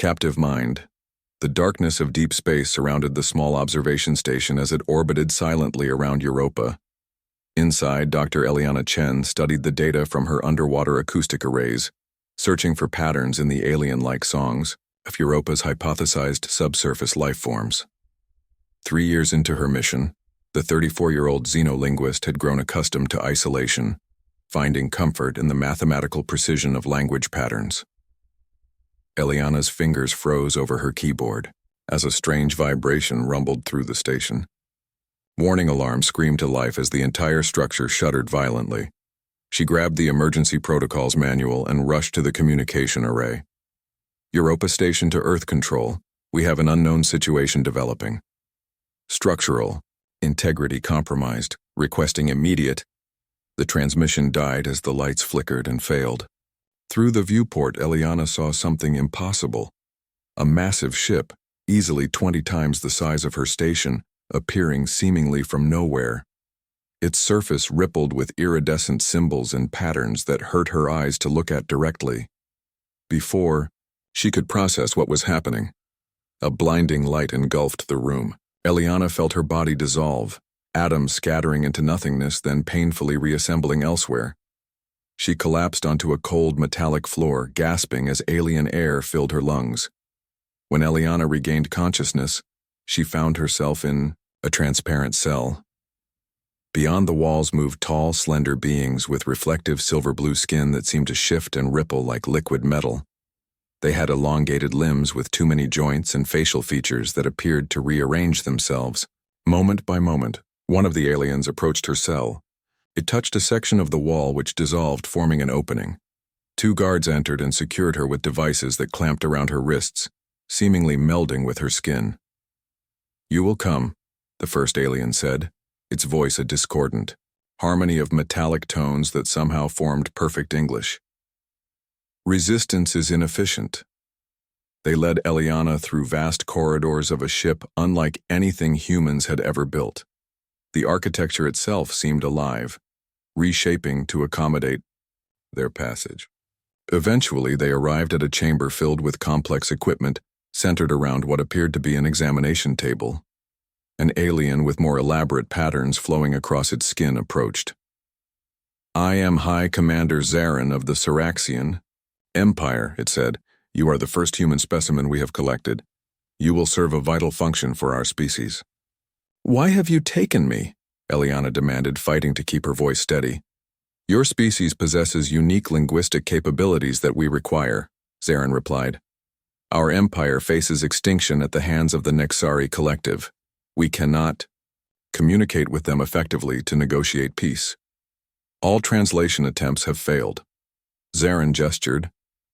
Captive mind. The darkness of deep space surrounded the small observation station as it orbited silently around Europa. Inside, Dr. Eliana Chen studied the data from her underwater acoustic arrays, searching for patterns in the alien-like songs of Europa's hypothesized subsurface life forms. 3 years into her mission, the 34-year-old xenolinguist had grown accustomed to isolation, finding comfort in the mathematical precision of language patterns. Eliana's fingers froze over her keyboard as a strange vibration rumbled through the station. Warning alarms screamed to life as the entire structure shuddered violently. She grabbed the emergency protocols manual and rushed to the communication array. Europa Station to Earth Control, we have an unknown situation developing. Structural integrity compromised, requesting immediate. The transmission died as the lights flickered and failed. Through the viewport, Eliana saw something impossible. A massive ship, easily 20 times the size of her station, appearing seemingly from nowhere. Its surface rippled with iridescent symbols and patterns that hurt her eyes to look at directly. Before she could process what was happening, a blinding light engulfed the room. Eliana felt her body dissolve, atoms scattering into nothingness, then painfully reassembling elsewhere. She collapsed onto a cold metallic floor, gasping as alien air filled her lungs. When Eliana regained consciousness, she found herself in a transparent cell. Beyond the walls moved tall, slender beings with reflective silver-blue skin that seemed to shift and ripple like liquid metal. They had elongated limbs with too many joints and facial features that appeared to rearrange themselves. Moment by moment, one of the aliens approached her cell. It touched a section of the wall which dissolved, forming an opening. 2 guards entered and secured her with devices that clamped around her wrists, seemingly melding with her skin. "You will come," the first alien said, its voice a discordant harmony of metallic tones that somehow formed perfect English. "Resistance is inefficient." They led Eliana through vast corridors of a ship unlike anything humans had ever built. The architecture itself seemed alive, reshaping to accommodate their passage. Eventually, they arrived at a chamber filled with complex equipment centered around what appeared to be an examination table. An alien with more elaborate patterns flowing across its skin approached. "I am High Commander Zarin of the Syraxian Empire," it said. "You are the first human specimen we have collected. You will serve a vital function for our species." "Why have you taken me?" Eliana demanded, fighting to keep her voice steady. "Your species possesses unique linguistic capabilities that we require," Zarin replied. "Our empire faces extinction at the hands of the Nexari Collective. We cannot communicate with them effectively to negotiate peace. All translation attempts have failed." Zarin gestured,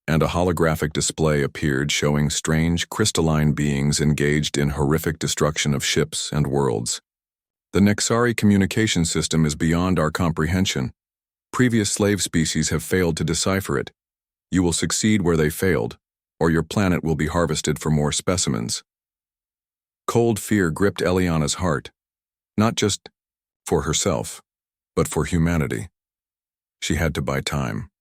and a holographic display appeared showing strange crystalline beings engaged in horrific destruction of ships and worlds. "The Nexari communication system is beyond our comprehension. Previous slave species have failed to decipher it. You will succeed where they failed, or your planet will be harvested for more specimens." Cold fear gripped Eliana's heart, not just for herself, but for humanity. She had to buy time.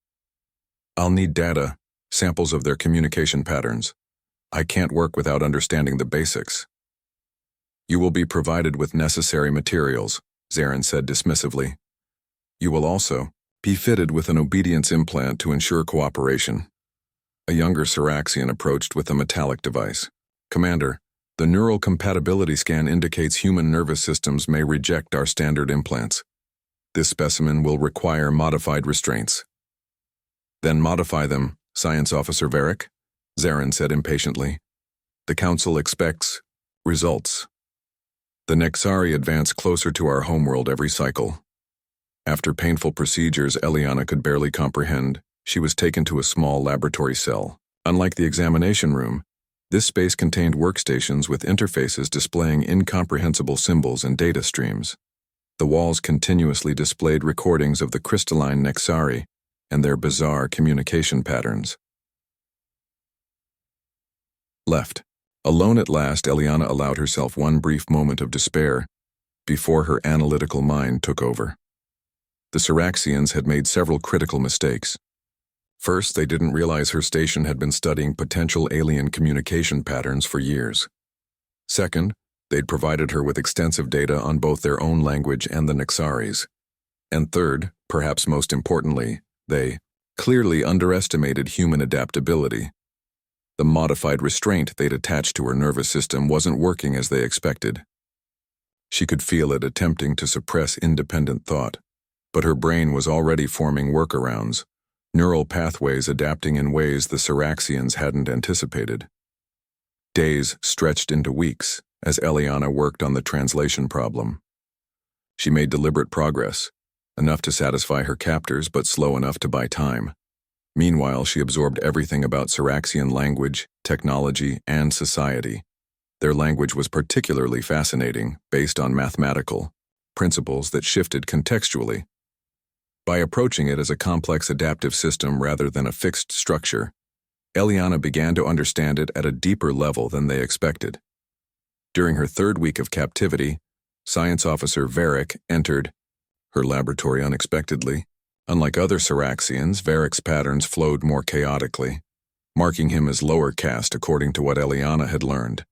"I'll need data, samples of their communication patterns. I can't work without understanding the basics." "You will be provided with necessary materials," Zarin said dismissively. "You will also be fitted with an obedience implant to ensure cooperation." A younger Syraxian approached with a metallic device. "Commander, the neural compatibility scan indicates human nervous systems may reject our standard implants. This specimen will require modified restraints." "Then modify them, Science Officer Varric," Zarin said impatiently. "The Council expects results." The Nexari advance closer to our homeworld every cycle. After painful procedures Eliana could barely comprehend, she was taken to a small laboratory cell. Unlike the examination room, this space contained workstations with interfaces displaying incomprehensible symbols and data streams. The walls continuously displayed recordings of the crystalline Nexari and their bizarre communication patterns. Left. Alone at last, Eliana allowed herself one brief moment of despair before her analytical mind took over. The Syraxians had made several critical mistakes. First, they didn't realize her station had been studying potential alien communication patterns for years. Second, they'd provided her with extensive data on both their own language and the Nexari's. And third, perhaps most importantly, they clearly underestimated human adaptability. The modified restraint they'd attached to her nervous system wasn't working as they expected. She could feel it attempting to suppress independent thought, but her brain was already forming workarounds, neural pathways adapting in ways the Syraxians hadn't anticipated. Days stretched into weeks as Eliana worked on the translation problem. She made deliberate progress, enough to satisfy her captors but slow enough to buy time. Meanwhile, she absorbed everything about Syraxian language, technology, and society. Their language was particularly fascinating, based on mathematical principles that shifted contextually. By approaching it as a complex adaptive system rather than a fixed structure, Eliana began to understand it at a deeper level than they expected. During her third week of captivity, Science Officer Varric entered her laboratory unexpectedly. Unlike other Syraxians, Varric's patterns flowed more chaotically, marking him as lower caste according to what Eliana had learned.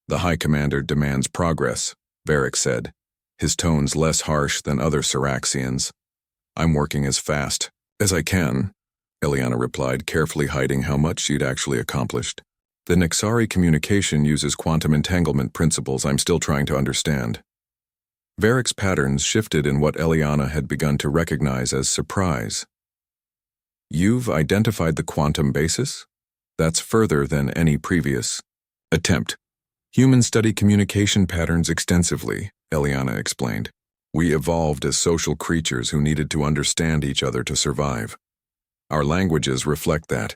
"The High Commander demands progress," Varric said, his tones less harsh than other Syraxians. "I'm working as fast as I can," Eliana replied, carefully hiding how much she'd actually accomplished. "The Nexari communication uses quantum entanglement principles I'm still trying to understand." Varric's patterns shifted in what Eliana had begun to recognize as surprise. "You've identified the quantum basis? That's further than any previous attempt." "Humans study communication patterns extensively," Eliana explained. "We evolved as social creatures who needed to understand each other to survive. Our languages reflect that."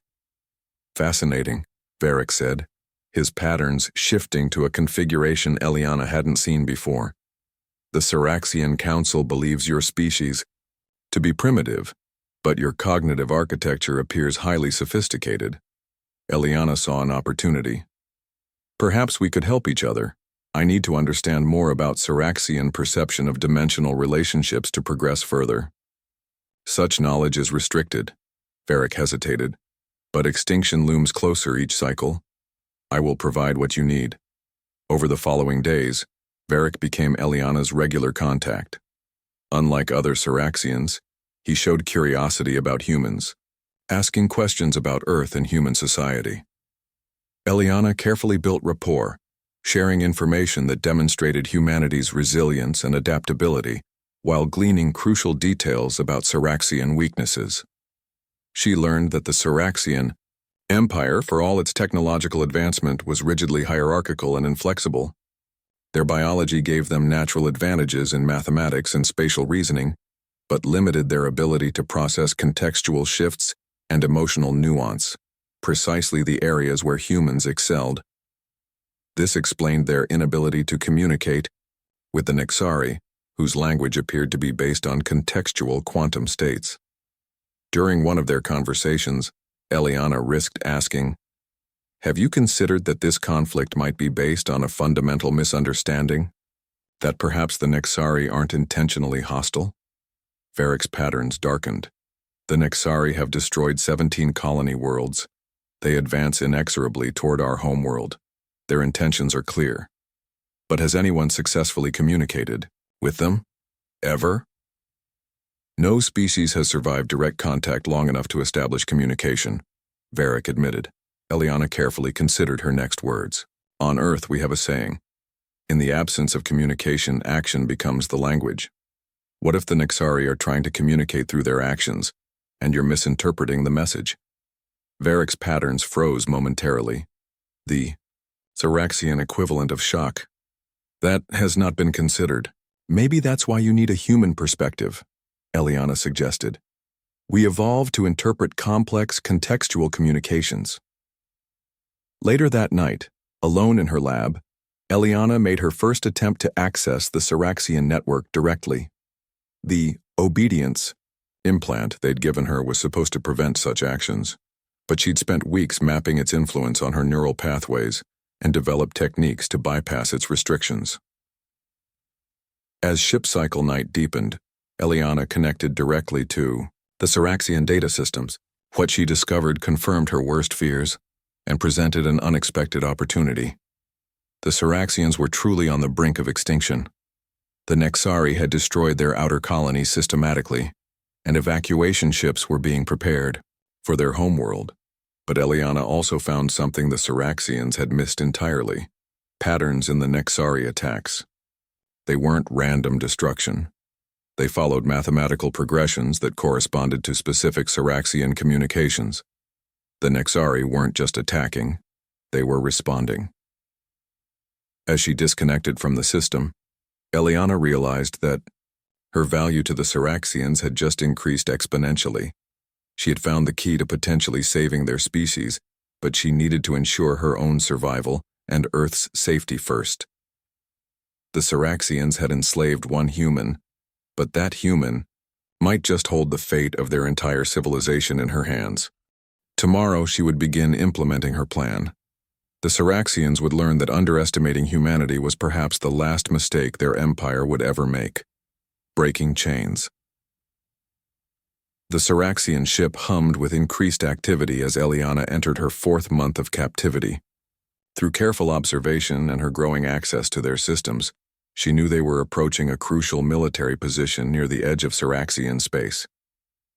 "Fascinating," Varric said, his patterns shifting to a configuration Eliana hadn't seen before. "The Syraxian Council believes your species to be primitive, but your cognitive architecture appears highly sophisticated." Eliana saw an opportunity. "Perhaps we could help each other. I need to understand more about Syraxian perception of dimensional relationships to progress further." "Such knowledge is restricted," Varric hesitated, "but extinction looms closer each cycle. I will provide what you need." Over the following days, Varric became Eliana's regular contact. Unlike other Syraxians, he showed curiosity about humans, asking questions about Earth and human society. Eliana carefully built rapport, sharing information that demonstrated humanity's resilience and adaptability, while gleaning crucial details about Syraxian weaknesses. She learned that the Syraxian Empire, for all its technological advancement, was rigidly hierarchical and inflexible. Their biology gave them natural advantages in mathematics and spatial reasoning, but limited their ability to process contextual shifts and emotional nuance, precisely the areas where humans excelled. This explained their inability to communicate with the Nexari, whose language appeared to be based on contextual quantum states. During one of their conversations, Eliana risked asking, "Have you considered that this conflict might be based on a fundamental misunderstanding? That perhaps the Nexari aren't intentionally hostile?" Varric's patterns darkened. "The Nexari have destroyed 17 colony worlds. They advance inexorably toward our homeworld. Their intentions are clear. But has anyone successfully communicated with them? Ever?" "No species has survived direct contact long enough to establish communication," Varric admitted. Eliana carefully considered her next words. "On Earth, we have a saying. In the absence of communication, action becomes the language. What if the Nexari are trying to communicate through their actions, and you're misinterpreting the message?" Varric's patterns froze momentarily. "The Syraxian equivalent of shock. That has not been considered. Maybe that's why you need a human perspective," Eliana suggested. "We evolved to interpret complex contextual communications." Later that night, alone in her lab, Eliana made her first attempt to access the Syraxian network directly. The obedience implant they'd given her was supposed to prevent such actions, but she'd spent weeks mapping its influence on her neural pathways and developed techniques to bypass its restrictions. As ship cycle night deepened, Eliana connected directly to the Syraxian data systems. What she discovered confirmed her worst fears and presented an unexpected opportunity. The Syraxians were truly on the brink of extinction. The Nexari had destroyed their outer colonies systematically, and evacuation ships were being prepared for their homeworld. But Eliana also found something the Syraxians had missed entirely: patterns in the Nexari attacks. They weren't random destruction. They followed mathematical progressions that corresponded to specific Syraxian communications. The Nexari weren't just attacking, they were responding. As she disconnected from the system, Eliana realized that her value to the Syraxians had just increased exponentially. She had found the key to potentially saving their species, but she needed to ensure her own survival and Earth's safety first. The Syraxians had enslaved one human, but that human might just hold the fate of their entire civilization in her hands. Tomorrow she would begin implementing her plan. The Syraxians would learn that underestimating humanity was perhaps the last mistake their empire would ever make. Breaking chains. The Syraxian ship hummed with increased activity as Eliana entered her 4th month of captivity. Through careful observation and her growing access to their systems, she knew they were approaching a crucial military position near the edge of Syraxian space.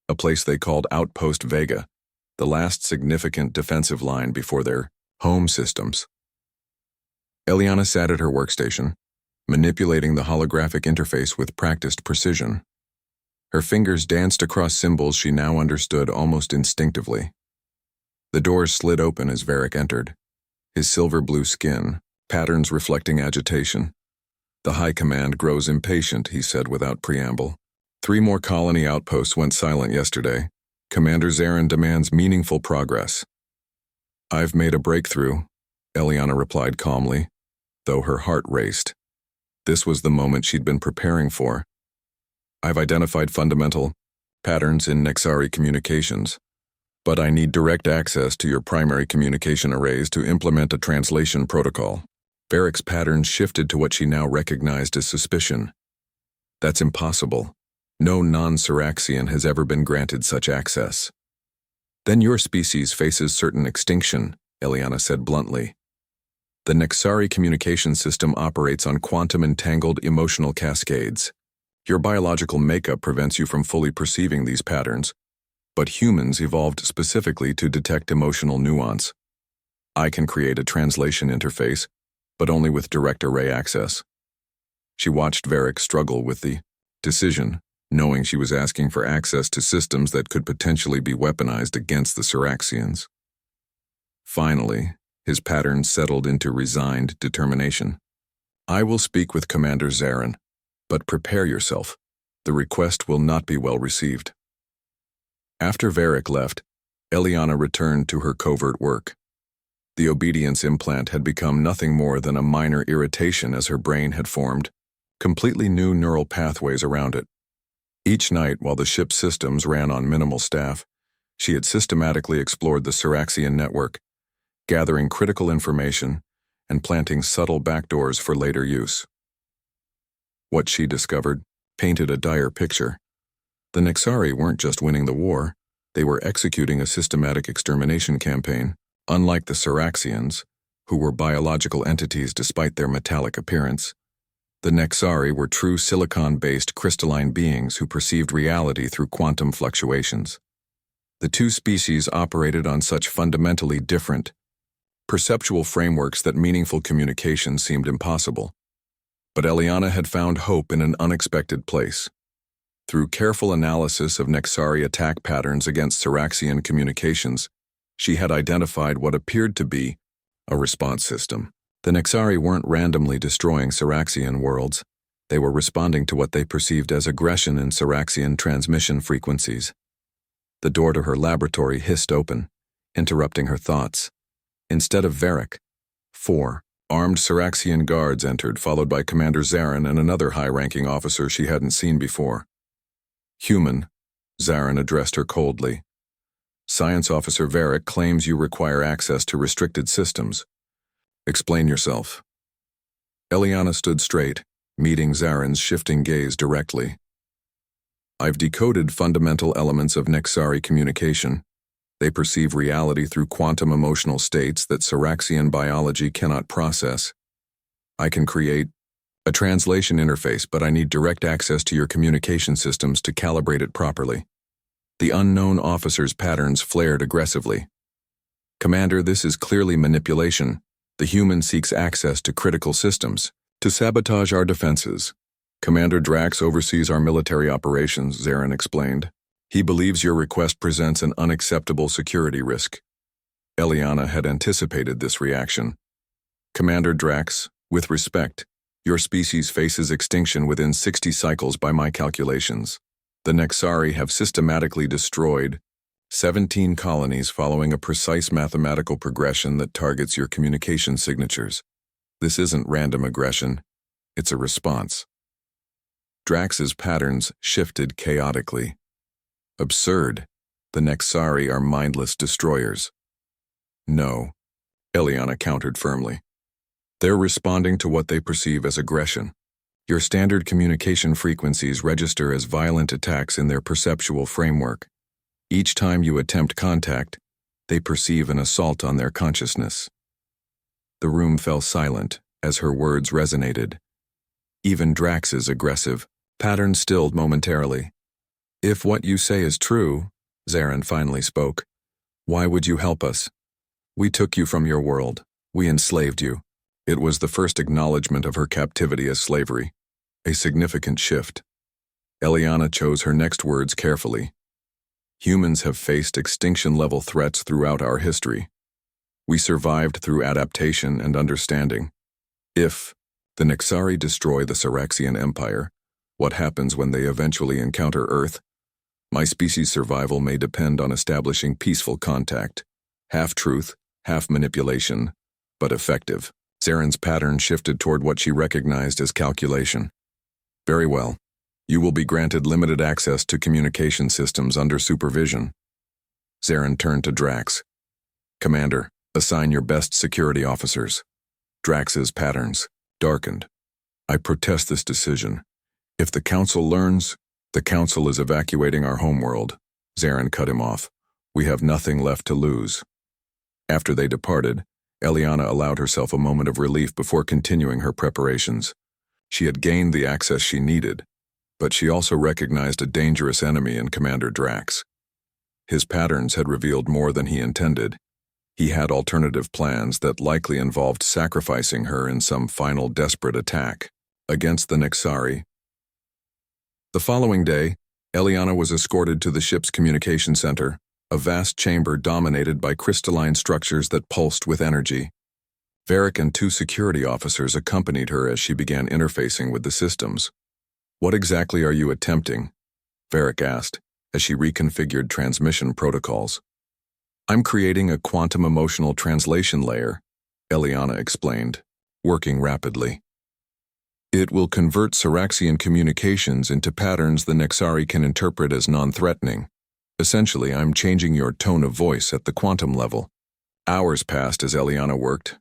A place they called Outpost Vega, the last significant defensive line before their home systems. Eliana sat at her workstation, manipulating the holographic interface with practiced precision. Her fingers danced across symbols she now understood almost instinctively. The doors slid open as Varric entered, his silver-blue skin, patterns reflecting agitation. "The High Command grows impatient," he said without preamble. 3 more colony outposts went silent yesterday. Commander Zarin demands meaningful progress. "I've made a breakthrough," Eliana replied calmly, though her heart raced. This was the moment she'd been preparing for. "I've identified fundamental patterns in Nexari communications, but I need direct access to your primary communication arrays to implement a translation protocol." Varric's patterns shifted to what she now recognized as suspicion. "That's impossible. No non-Syraxian has ever been granted such access." "Then your species faces certain extinction," Eliana said bluntly. "The Nexari communication system operates on quantum-entangled emotional cascades. Your biological makeup prevents you from fully perceiving these patterns, but humans evolved specifically to detect emotional nuance. I can create a translation interface, but only with direct array access." She watched Varric struggle with the decision, knowing she was asking for access to systems that could potentially be weaponized against the Syraxians. Finally, his patterns settled into resigned determination. "I will speak with Commander Zarin, but prepare yourself. The request will not be well received." After Varric left, Eliana returned to her covert work. The obedience implant had become nothing more than a minor irritation as her brain had formed completely new neural pathways around it. Each night, while the ship's systems ran on minimal staff, she had systematically explored the Syraxian network, gathering critical information and planting subtle backdoors for later use. What she discovered painted a dire picture. The Nexari weren't just winning the war, they were executing a systematic extermination campaign. Unlike the Syraxians, who were biological entities despite their metallic appearance, the Nexari were true silicon-based crystalline beings who perceived reality through quantum fluctuations. The two species operated on such fundamentally different perceptual frameworks that meaningful communication seemed impossible. But Eliana had found hope in an unexpected place. Through careful analysis of Nexari attack patterns against Syraxian communications, she had identified what appeared to be a response system. The Nexari weren't randomly destroying Syraxian worlds. They were responding to what they perceived as aggression in Syraxian transmission frequencies. The door to her laboratory hissed open, interrupting her thoughts. Instead of Varric, 4 armed Syraxian guards entered, followed by Commander Zarin and another high-ranking officer she hadn't seen before. "Human," Zarin addressed her coldly. "Science Officer Varric claims you require access to restricted systems. Explain yourself." Eliana stood straight, meeting Zarin's shifting gaze directly. "I've decoded fundamental elements of Nexari communication. They perceive reality through quantum emotional states that Syraxian biology cannot process. I can create a translation interface, but I need direct access to your communication systems to calibrate it properly. The unknown officer's patterns flared aggressively. Commander, this is clearly manipulation. The human seeks access to critical systems to sabotage our defenses. Commander Drax oversees our military operations, Zarin explained. He believes your request presents an unacceptable security risk. Eliana had anticipated this reaction. Commander Drax, with respect, your species faces extinction within 60 cycles by my calculations. The Nexari have systematically destroyed 17 colonies following a precise mathematical progression that targets your communication signatures. This isn't random aggression, it's a response. Drax's patterns shifted chaotically. Absurd. The Nexari are mindless destroyers. No, Eliana countered firmly. They're responding to what they perceive as aggression. Your standard communication frequencies register as violent attacks in their perceptual framework. Each time you attempt contact, they perceive an assault on their consciousness. The room fell silent as her words resonated. Even Drax's aggressive pattern stilled momentarily. If what you say is true, Zarin finally spoke, why would you help us? We took you from your world. We enslaved you. It was the first acknowledgement of her captivity as slavery. A significant shift. Eliana chose her next words carefully. Humans have faced extinction-level threats throughout our history. We survived through adaptation and understanding. If the Nexari destroy the Syraxian Empire, what happens when they eventually encounter Earth? My species' survival may depend on establishing peaceful contact. Half truth, half manipulation, but effective. Zarin's pattern shifted toward what she recognized as calculation. Very well. You will be granted limited access to communication systems under supervision. Zarin turned to Drax. Commander, assign your best security officers. Drax's patterns darkened. I protest this decision. If the Council learns, the Council is evacuating our homeworld. Zarin cut him off. We have nothing left to lose. After they departed, Eliana allowed herself a moment of relief before continuing her preparations. She had gained the access she needed, but she also recognized a dangerous enemy in Commander Drax. His patterns had revealed more than he intended. He had alternative plans that likely involved sacrificing her in some final desperate attack against the Nexari. The following day, Eliana was escorted to the ship's communication center, a vast chamber dominated by crystalline structures that pulsed with energy. Varric and 2 security officers accompanied her as she began interfacing with the systems. What exactly are you attempting? Varric asked, as she reconfigured transmission protocols. I'm creating a quantum emotional translation layer, Eliana explained, working rapidly. It will convert Syraxian communications into patterns the Nexari can interpret as non-threatening. Essentially, I'm changing your tone of voice at the quantum level. Hours passed as Eliana worked,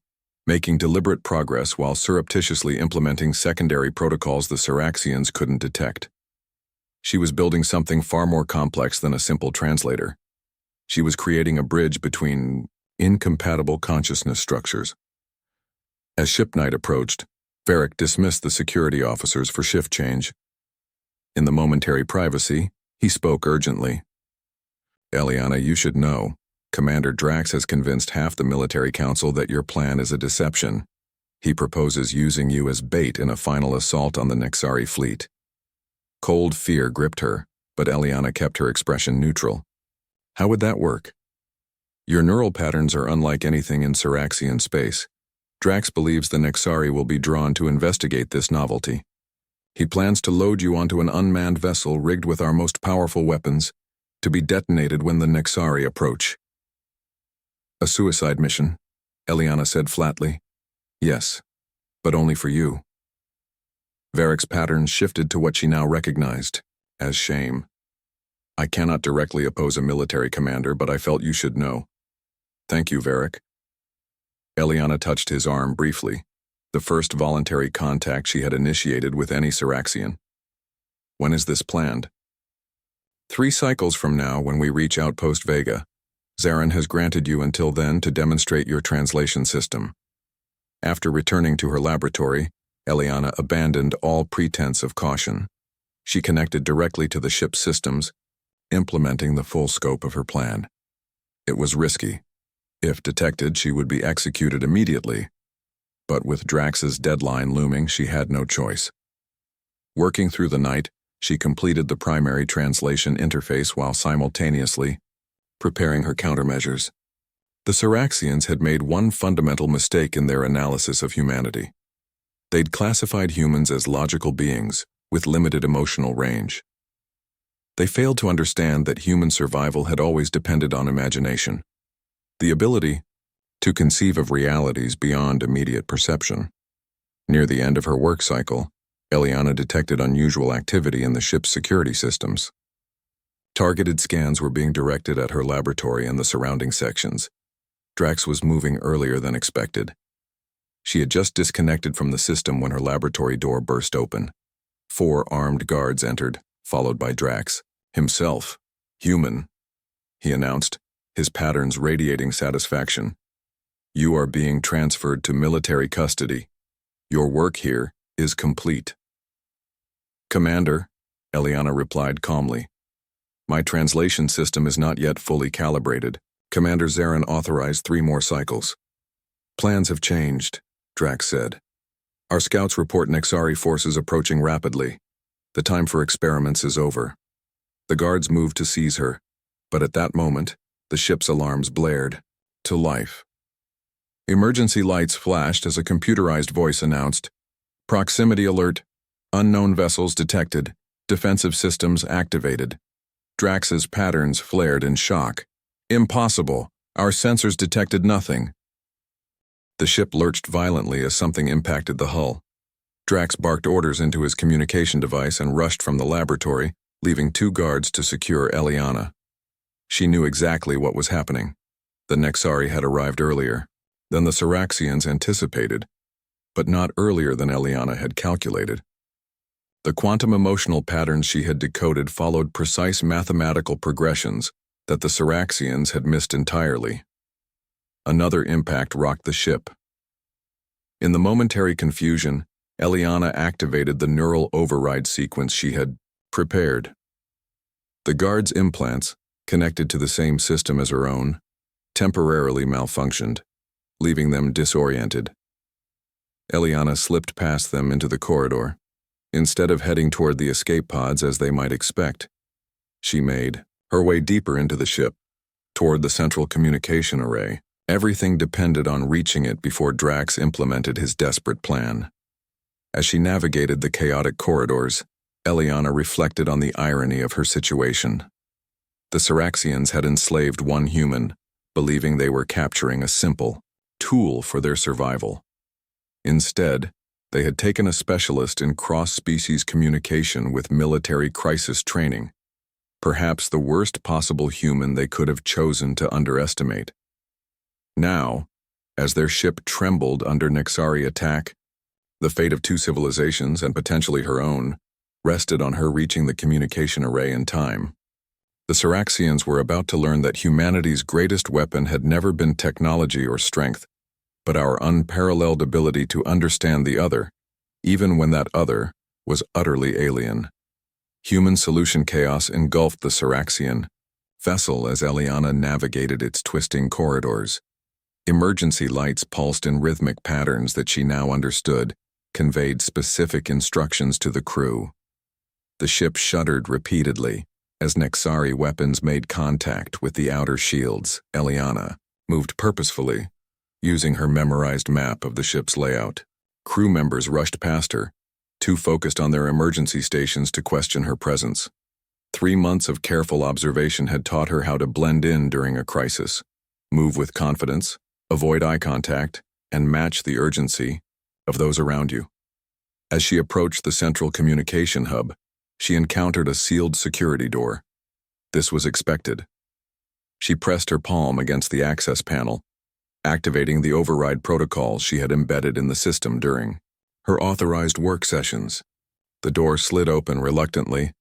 making deliberate progress while surreptitiously implementing secondary protocols the Syraxians couldn't detect. She was building something far more complex than a simple translator. She was creating a bridge between incompatible consciousness structures. As ship night approached, Varric dismissed the security officers for shift change. In the momentary privacy, he spoke urgently. Eliana, you should know, Commander Drax has convinced half the military council that your plan is a deception. He proposes using you as bait in a final assault on the Nexari fleet. Cold fear gripped her, but Eliana kept her expression neutral. How would that work? Your neural patterns are unlike anything in Syraxian space. Drax believes the Nexari will be drawn to investigate this novelty. He plans to load you onto an unmanned vessel rigged with our most powerful weapons, to be detonated when the Nexari approach. A suicide mission, Eliana said flatly. Yes, but only for you. Varric's patterns shifted to what she now recognized as shame. I cannot directly oppose a military commander, but I felt you should know. Thank you, Varric. Eliana touched his arm briefly, the first voluntary contact she had initiated with any Syraxian. When is this planned? 3 cycles from now when we reach Outpost Vega. Zarin has granted you until then to demonstrate your translation system. After returning to her laboratory, Eliana abandoned all pretense of caution. She connected directly to the ship's systems, implementing the full scope of her plan. It was risky. If detected, she would be executed immediately. But with Drax's deadline looming, she had no choice. Working through the night, she completed the primary translation interface while simultaneously preparing her countermeasures. The Syraxians had made one fundamental mistake in their analysis of humanity. They'd classified humans as logical beings with limited emotional range. They failed to understand that human survival had always depended on imagination, the ability to conceive of realities beyond immediate perception. Near the end of her work cycle, Eliana detected unusual activity in the ship's security systems. Targeted scans were being directed at her laboratory and the surrounding sections. Drax was moving earlier than expected. She had just disconnected from the system when her laboratory door burst open. 4 armed guards entered, followed by Drax, himself, human. He announced, his patterns radiating satisfaction. You are being transferred to military custody. Your work here is complete. Commander, Eliana replied calmly. My translation system is not yet fully calibrated. Commander Zarin authorized 3 more cycles. Plans have changed, Drax said. Our scouts report Nexari forces approaching rapidly. The time for experiments is over. The guards moved to seize her, but at that moment, the ship's alarms blared. To life. Emergency lights flashed as a computerized voice announced, Proximity alert. Unknown vessels detected. Defensive systems activated. Drax's patterns flared in shock. Impossible. Our sensors detected nothing. The ship lurched violently as something impacted the hull. Drax barked orders into his communication device and rushed from the laboratory, leaving 2 guards to secure Eliana. She knew exactly what was happening. The Nexari had arrived earlier than the Syraxians anticipated, but not earlier than Eliana had calculated. The quantum emotional patterns she had decoded followed precise mathematical progressions that the Syraxians had missed entirely. Another impact rocked the ship. In the momentary confusion, Eliana activated the neural override sequence she had prepared. The guard's implants, connected to the same system as her own, temporarily malfunctioned, leaving them disoriented. Eliana slipped past them into the corridor. Instead of heading toward the escape pods as they might expect, she made her way deeper into the ship, toward the central communication array. Everything depended on reaching it before Drax implemented his desperate plan. As she navigated the chaotic corridors, Eliana reflected on the irony of her situation. The Syraxians had enslaved one human, believing they were capturing a simple tool for their survival. Instead, they had taken a specialist in cross-species communication with military crisis training, perhaps the worst possible human they could have chosen to underestimate. Now, as their ship trembled under Nexari attack, the fate of 2 civilizations, and potentially her own, rested on her reaching the communication array in time. The Syraxians were about to learn that humanity's greatest weapon had never been technology or strength, but our unparalleled ability to understand the other, even when that other was utterly alien. Human solution chaos engulfed the Syraxian vessel as Eliana navigated its twisting corridors. Emergency lights pulsed in rhythmic patterns that she now understood, conveyed specific instructions to the crew. The ship shuddered repeatedly as Nexari weapons made contact with the outer shields. Eliana moved purposefully, using her memorized map of the ship's layout. Crew members rushed past her, too focused on their emergency stations to question her presence. 3 months of careful observation had taught her how to blend in during a crisis, move with confidence, avoid eye contact, and match the urgency of those around you. As she approached the central communication hub, she encountered a sealed security door. This was expected. She pressed her palm against the access panel, activating the override protocols she had embedded in the system during her authorized work sessions. The door slid open reluctantly,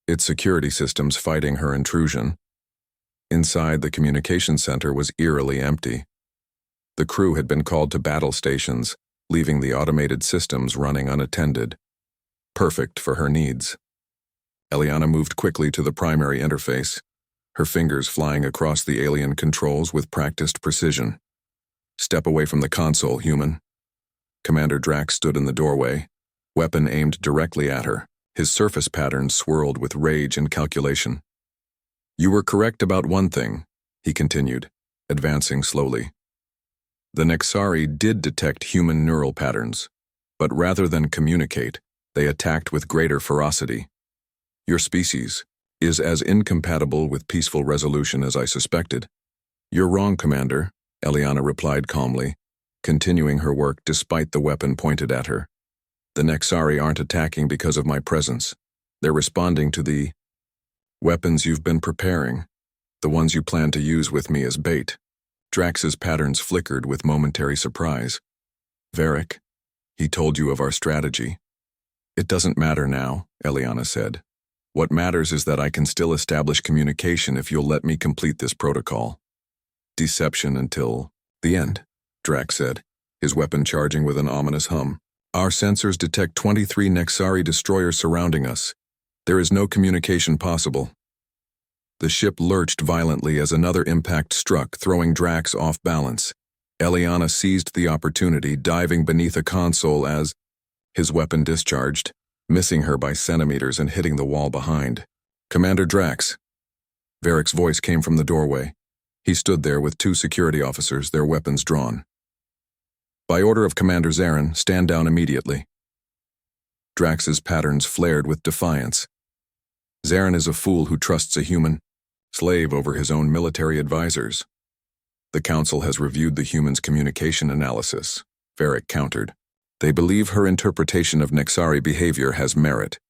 its security systems fighting her intrusion. Inside, the communication center was eerily empty. The crew had been called to battle stations, leaving the automated systems running unattended. Perfect for her needs. Eliana moved quickly to the primary interface, her fingers flying across the alien controls with practiced precision. "Step away from the console, human." Commander Drax stood in the doorway, weapon aimed directly at her, his surface patterns swirled with rage and calculation. "You were correct about one thing," he continued, advancing slowly. "The Nexari did detect human neural patterns, but rather than communicate, they attacked with greater ferocity. Your species is as incompatible with peaceful resolution as I suspected." "You're wrong, Commander," Eliana replied calmly, continuing her work despite the weapon pointed at her. "The Nexari aren't attacking because of my presence. They're responding to the weapons you've been preparing, the ones you plan to use with me as bait." Drax's patterns flickered with momentary surprise. "Varric, he told you of our strategy." "It doesn't matter now," Eliana said. "What matters is that I can still establish communication if you'll let me complete this protocol." "Deception until the end," Drax said, his weapon charging with an ominous hum. "Our sensors detect 23 Nexari destroyers surrounding us. There is no communication possible." The ship lurched violently as another impact struck, throwing Drax off balance. Eliana seized the opportunity, diving beneath a console as his weapon discharged, missing her by centimeters and hitting the wall behind. "Commander Drax." Varric's voice came from the doorway. He stood there with two security officers, their weapons drawn. "By order of Commander Zarin, stand down immediately." Drax's patterns flared with defiance. Zarin is a fool who trusts a human slave over his own military advisors. "The Council has reviewed the human's communication analysis," Varric countered. "They believe her interpretation of Nexari behavior has merit.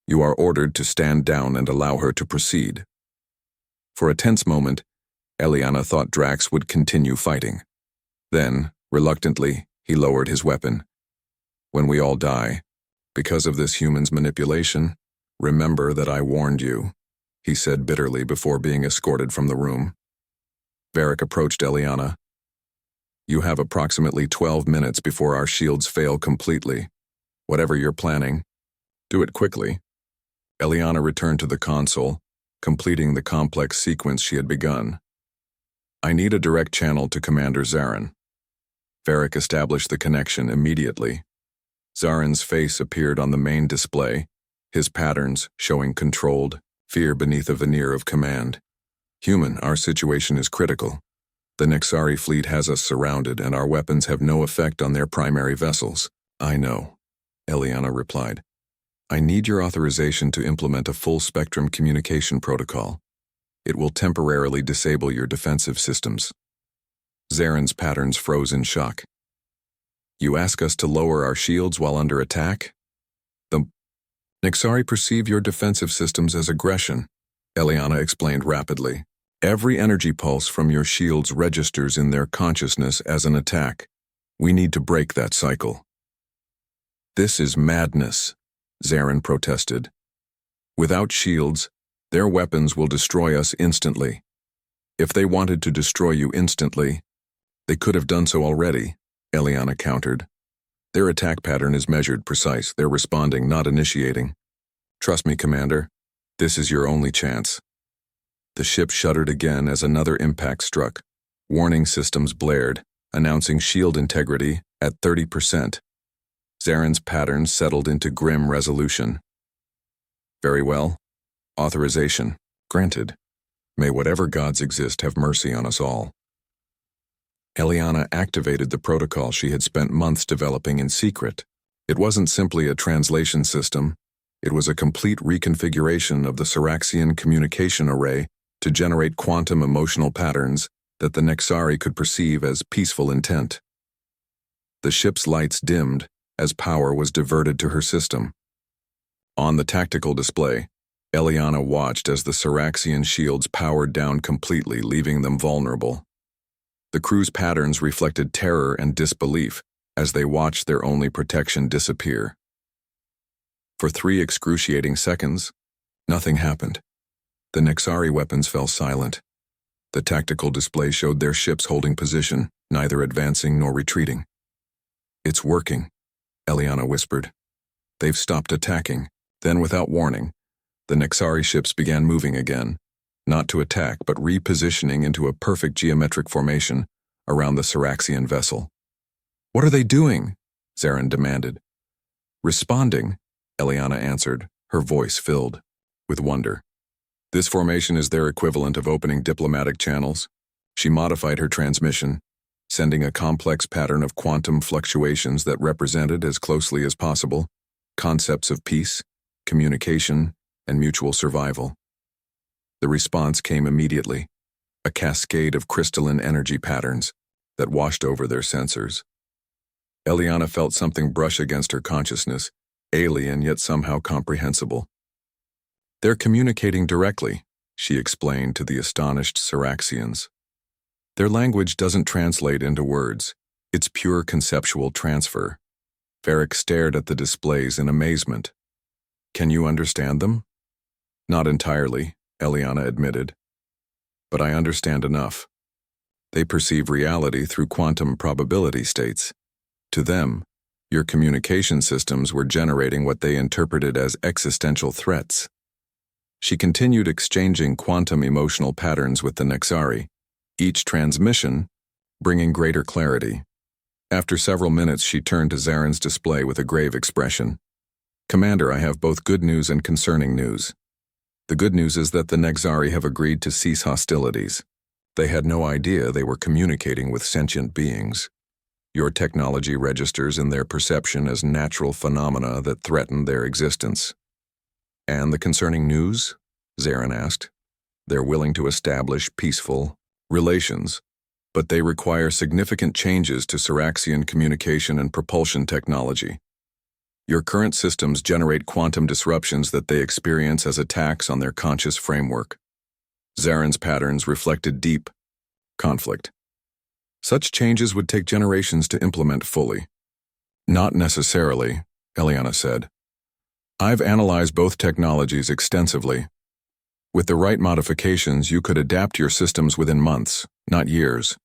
You are ordered to stand down and allow her to proceed." For a tense moment, Eliana thought Drax would continue fighting. Then, reluctantly, he lowered his weapon. "When we all die, because of this human's manipulation, remember that I warned you," he said bitterly before being escorted from the room. Varric approached Eliana. "You have approximately 12 minutes before our shields fail completely. Whatever you're planning, do it quickly." Eliana returned to the console, completing the complex sequence she had begun. "I need a direct channel to Commander Zarin." Varric established the connection immediately. Zarin's face appeared on the main display, his patterns showing controlled fear beneath a veneer of command. "Human, our situation is critical. The Nexari fleet has us surrounded, and our weapons have no effect on their primary vessels." "I know," Eliana replied. "I need your authorization to implement a full-spectrum communication protocol. It will temporarily disable your defensive systems." Zarin's patterns froze in shock. "You ask us to lower our shields while under attack?" "The Nexari perceive your defensive systems as aggression," Eliana explained rapidly. "Every energy pulse from your shields registers in their consciousness as an attack. We need to break that cycle." "This is madness," Zarin protested. "Without shields, their weapons will destroy us instantly. If they wanted to destroy you instantly, they could have done so already," Eliana countered. "Their attack pattern is measured, precise. They're responding, not initiating. Trust me, Commander. This is your only chance." The ship shuddered again as another impact struck. Warning systems blared, announcing shield integrity at 30%. Zarin's patterns settled into grim resolution. "Very well. Authorization granted. May whatever gods exist have mercy on us all." Eliana activated the protocol she had spent months developing in secret. It wasn't simply a translation system. It was a complete reconfiguration of the Syraxian communication array to generate quantum emotional patterns that the Nexari could perceive as peaceful intent. The ship's lights dimmed as power was diverted to her system. On the tactical display, Eliana watched as the Syraxian shields powered down completely, leaving them vulnerable. The crew's patterns reflected terror and disbelief as they watched their only protection disappear. For 3 excruciating seconds, nothing happened. The Nexari weapons fell silent, The tactical display showed their ships holding position, neither advancing nor retreating. "It's working," Eliana whispered. "They've stopped attacking." Then, without warning, the Nexari ships began moving again, not to attack but repositioning into a perfect geometric formation around the Syraxian vessel. "What are they doing?" Zarin demanded. "Responding," Eliana answered, her voice filled with wonder. "This formation is their equivalent of opening diplomatic channels." She modified her transmission, sending a complex pattern of quantum fluctuations that represented, as closely as possible, concepts of peace, communication, and mutual survival. The response came immediately, a cascade of crystalline energy patterns that washed over their sensors. Eliana felt something brush against her consciousness, alien yet somehow comprehensible. "They're communicating directly," she explained to the astonished Syraxians. "Their language doesn't translate into words. It's pure conceptual transfer." Varric stared at the displays in amazement. "Can you understand them?" "Not entirely," Eliana admitted. "But I understand enough. They perceive reality through quantum probability states. To them, your communication systems were generating what they interpreted as existential threats." She continued exchanging quantum emotional patterns with the Nexari, each transmission bringing greater clarity. After several minutes, she turned to Zarin's display with a grave expression. "Commander, I have both good news and concerning news. The good news is that the Nexari have agreed to cease hostilities. They had no idea they were communicating with sentient beings. Your technology registers in their perception as natural phenomena that threaten their existence." "And the concerning news?" Zarin asked. "They're willing to establish peaceful relations, but they require significant changes to Syraxian communication and propulsion technology. Your current systems generate quantum disruptions that they experience as attacks on their conscious framework." Zarin's patterns reflected deep conflict. "Such changes would take generations to implement fully." "Not necessarily," Eliana said. "I've analyzed both technologies extensively. With the right modifications, you could adapt your systems within months, not years.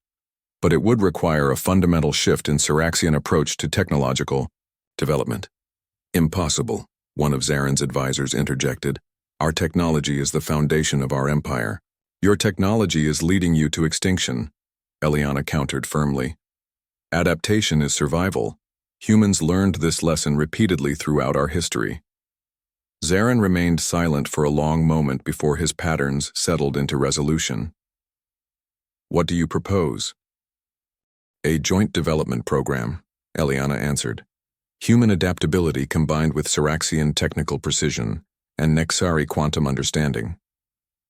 But it would require a fundamental shift in Syraxian approach to technological development." "Impossible," one of Zarin's advisors interjected. "Our technology is the foundation of our empire." "Your technology is leading you to extinction," Eliana countered firmly. "Adaptation is survival. Humans learned this lesson repeatedly throughout our history." Zarin remained silent for a long moment before his patterns settled into resolution. "What do you propose?" "A joint development program," Eliana answered. "Human adaptability combined with Syraxian technical precision and Nexari quantum understanding.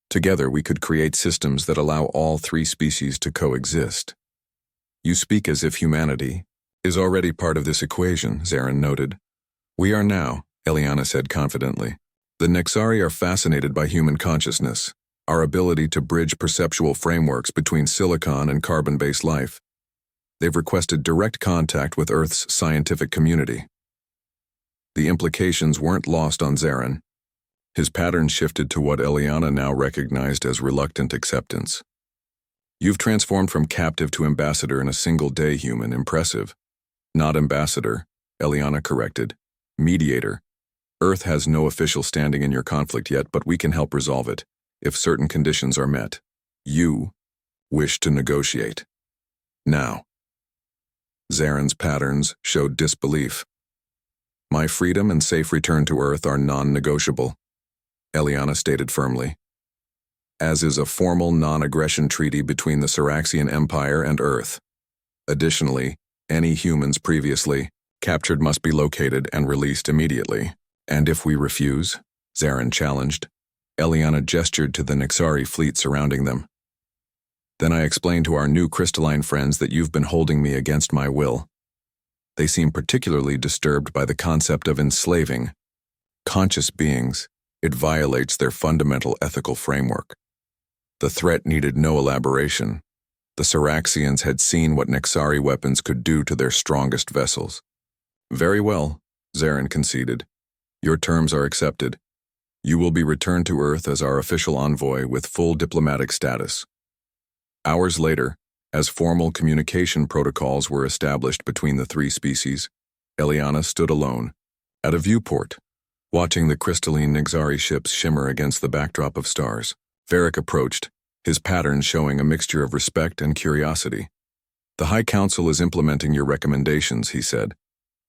Together we could create systems that allow all three species to coexist." "You speak as if humanity is already part of this equation," Zarin noted. "We are now," Eliana said confidently. "The Nexari are fascinated by human consciousness, our ability to bridge perceptual frameworks between silicon and carbon-based life. They've requested direct contact with Earth's scientific community." The implications weren't lost on Zarin. His pattern shifted to what Eliana now recognized as reluctant acceptance. "You've transformed from captive to ambassador in a single day, human. Impressive." "Not ambassador," Eliana corrected. "Mediator. Earth has no official standing in your conflict yet, but we can help resolve it, if certain conditions are met. You wish to negotiate. Now." Zarin's patterns showed disbelief. "My freedom and safe return to Earth are non-negotiable," Eliana stated firmly. "As is a formal non-aggression treaty between the Syraxian Empire and Earth. Additionally, any humans previously captured must be located and released immediately." "And if we refuse?" Zarin challenged. Eliana gestured to the Nexari fleet surrounding them. "Then I explained to our new crystalline friends that you've been holding me against my will. They seem particularly disturbed by the concept of enslaving conscious beings. It violates their fundamental ethical framework." The threat needed no elaboration. The Syraxians had seen what Nexari weapons could do to their strongest vessels. "Very well," Zarin conceded. "Your terms are accepted. You will be returned to Earth as our official envoy with full diplomatic status." Hours later, as formal communication protocols were established between the three species, Eliana stood alone, at a viewport, watching the crystalline Nexari ships shimmer against the backdrop of stars. Varric approached, his patterns showing a mixture of respect and curiosity. "The High Council is implementing your recommendations," he said.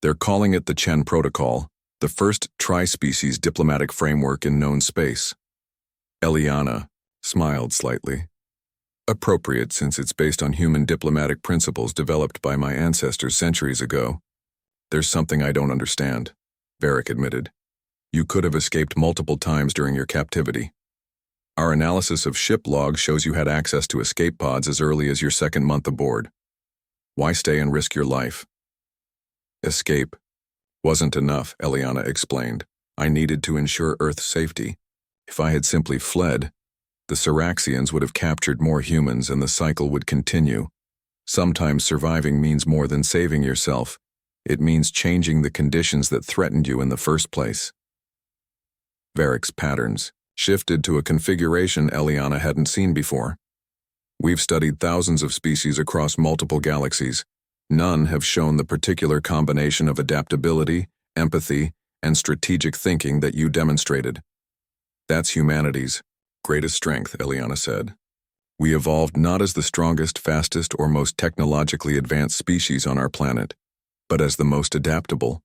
"They're calling it the Chen Protocol, the first tri-species diplomatic framework in known space." Eliana smiled slightly. "Appropriate, since it's based on human diplomatic principles developed by my ancestors centuries ago." "There's something I don't understand," Varric admitted. "You could have escaped multiple times during your captivity. Our analysis of ship logs shows you had access to escape pods as early as your second month aboard. Why stay and risk your life?" "Escape wasn't enough," Eliana explained. "I needed to ensure Earth's safety. If I had simply fled, the Siraxians would have captured more humans and the cycle would continue. Sometimes surviving means more than saving yourself. It means changing the conditions that threatened you in the first place." Varric's patterns shifted to a configuration Eliana hadn't seen before. "We've studied thousands of species across multiple galaxies. None have shown the particular combination of adaptability, empathy, and strategic thinking that you demonstrated. That's humanity's greatest strength," Eliana said. "We evolved not as the strongest, fastest, or most technologically advanced species on our planet, but as the most adaptable.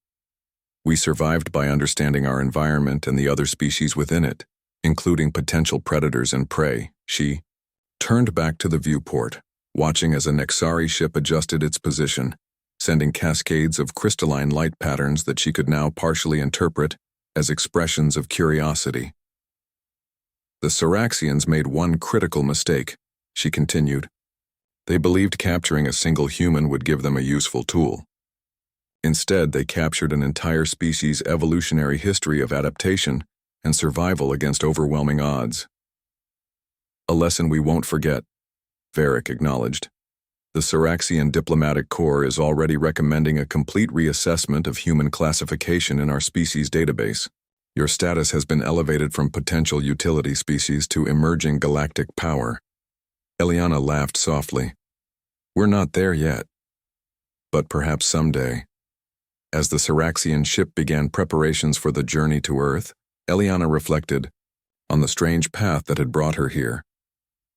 We survived by understanding our environment and the other species within it, including potential predators and prey." She turned back to the viewport, watching as a Nexari ship adjusted its position, sending cascades of crystalline light patterns that she could now partially interpret as expressions of curiosity. "The Siraxians made one critical mistake," she continued. "They believed capturing a single human would give them a useful tool. Instead, they captured an entire species' evolutionary history of adaptation and survival against overwhelming odds." "A lesson we won't forget," Varric acknowledged. "The Siraxian Diplomatic Corps is already recommending a complete reassessment of human classification in our species database. Your status has been elevated from potential utility species to emerging galactic power." Eliana laughed softly. "We're not there yet. But perhaps someday." As the Siraxian ship began preparations for the journey to Earth, Eliana reflected on the strange path that had brought her here.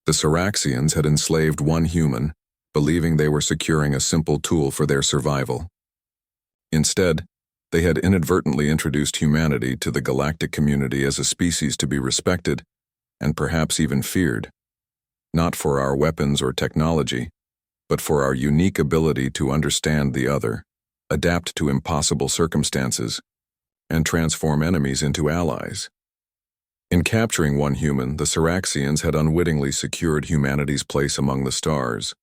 The Siraxians had enslaved one human, believing they were securing a simple tool for their survival. Instead, they had inadvertently introduced humanity to the galactic community as a species to be respected, and perhaps even feared. Not for our weapons or technology, but for our unique ability to understand the other, adapt to impossible circumstances, and transform enemies into allies. In capturing one human, the Siraxians had unwittingly secured humanity's place among the stars.